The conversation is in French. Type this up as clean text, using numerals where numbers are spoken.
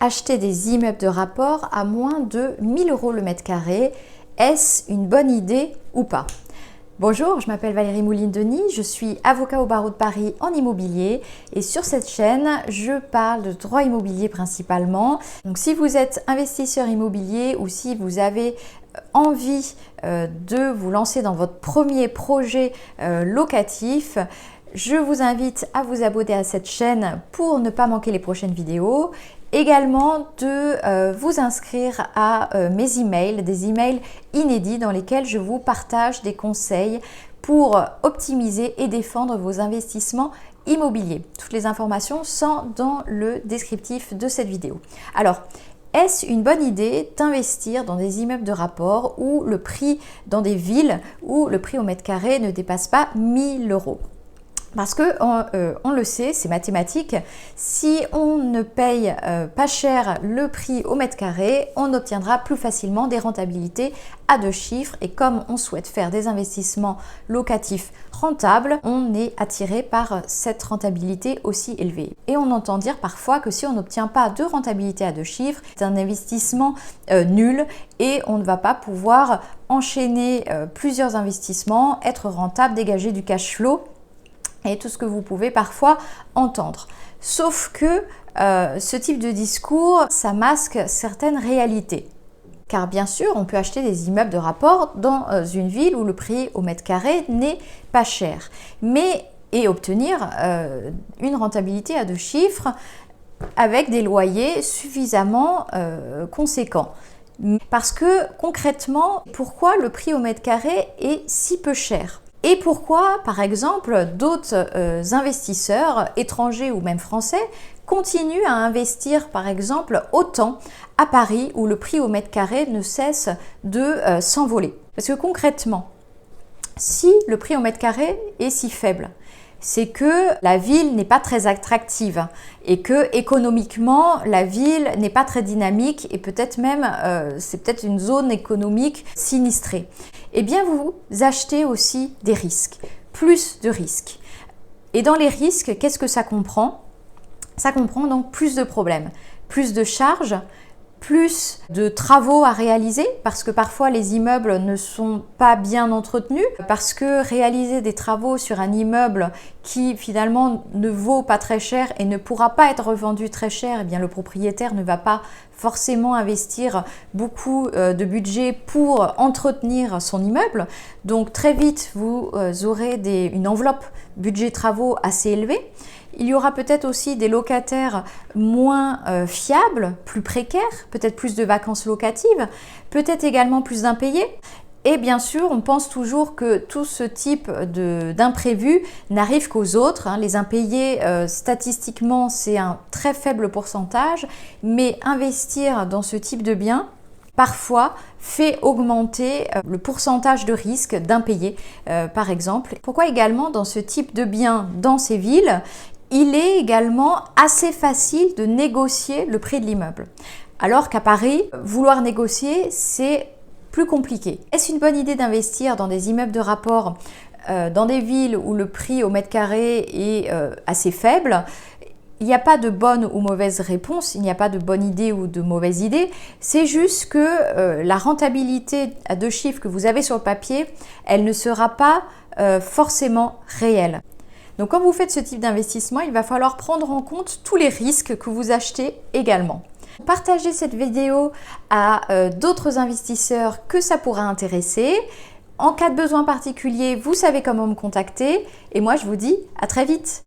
acheter des immeubles de rapport à moins de 1000 € le mètre carré. Est-ce une bonne idée ou pas? Bonjour, je m'appelle Valérie Mouline-Denis, je suis avocat au barreau de Paris en immobilier et sur cette chaîne, je parle de droit immobilier principalement. Donc si vous êtes investisseur immobilier ou si vous avez envie de vous lancer dans votre premier projet locatif, je vous invite à vous abonner à cette chaîne pour ne pas manquer les prochaines vidéos. Également de vous inscrire à mes emails, des emails inédits dans lesquels je vous partage des conseils pour optimiser et défendre vos investissements immobiliers. Toutes les informations sont dans le descriptif de cette vidéo. Alors, est-ce une bonne idée d'investir dans des immeubles de rapport où le prix dans des villes où le prix au mètre carré ne dépasse pas 1000 €? Parce que on le sait, c'est mathématique, si on ne paye pas cher le prix au mètre carré, on obtiendra plus facilement des rentabilités à 2 chiffres. Et comme on souhaite faire des investissements locatifs rentables, on est attiré par cette rentabilité aussi élevée. Et on entend dire parfois que si on n'obtient pas de rentabilité à 2 chiffres, c'est un investissement nul et on ne va pas pouvoir enchaîner plusieurs investissements, être rentable, dégager du cash flow et tout ce que vous pouvez parfois entendre. Sauf que ce type de discours, ça masque certaines réalités. Car bien sûr, on peut acheter des immeubles de rapport dans une ville où le prix au mètre carré n'est pas cher, et obtenir une rentabilité à 2 chiffres avec des loyers suffisamment conséquents. Parce que concrètement, pourquoi le prix au mètre carré est si peu cher ? Et pourquoi, par exemple, d'autres investisseurs étrangers ou même français continuent à investir, par exemple, autant à Paris où le prix au mètre carré ne cesse de s'envoler? Parce que concrètement, si le prix au mètre carré est si faible, c'est que la ville n'est pas très attractive et que économiquement la ville n'est pas très dynamique et peut-être même c'est peut-être une zone économique sinistrée. Eh bien vous achetez aussi des risques, plus de risques. Et dans les risques, qu'est-ce que ça comprend? Ça comprend donc plus de problèmes, plus de charges, plus de travaux à réaliser parce que parfois les immeubles ne sont pas bien entretenus, parce que réaliser des travaux sur un immeuble qui finalement ne vaut pas très cher et ne pourra pas être revendu très cher, eh bien le propriétaire ne va pas forcément investir beaucoup de budget pour entretenir son immeuble. Donc très vite vous aurez une enveloppe budget travaux assez élevée. Il y aura peut-être aussi des locataires moins fiables, plus précaires, peut-être plus de vacances locatives, peut-être également plus d'impayés. Et bien sûr, on pense toujours que tout ce type d'imprévus n'arrive qu'aux autres. Les impayés, statistiquement, c'est un très faible pourcentage, mais investir dans ce type de biens, parfois, fait augmenter le pourcentage de risque d'impayés, par exemple. Pourquoi également, dans ce type de biens, dans ces villes, il est également assez facile de négocier le prix de l'immeuble. Alors qu'à Paris, vouloir négocier, c'est plus compliqué. Est-ce une bonne idée d'investir dans des immeubles de rapport dans des villes où le prix au mètre carré est assez faible? Il n'y a pas de bonne ou mauvaise réponse, il n'y a pas de bonne idée ou de mauvaise idée. C'est juste que la rentabilité à 2 chiffres que vous avez sur le papier, elle ne sera pas forcément réelle. Donc quand vous faites ce type d'investissement, il va falloir prendre en compte tous les risques que vous achetez également. Partagez cette vidéo à d'autres investisseurs que ça pourra intéresser. En cas de besoin particulier, vous savez comment me contacter. Et moi, je vous dis à très vite.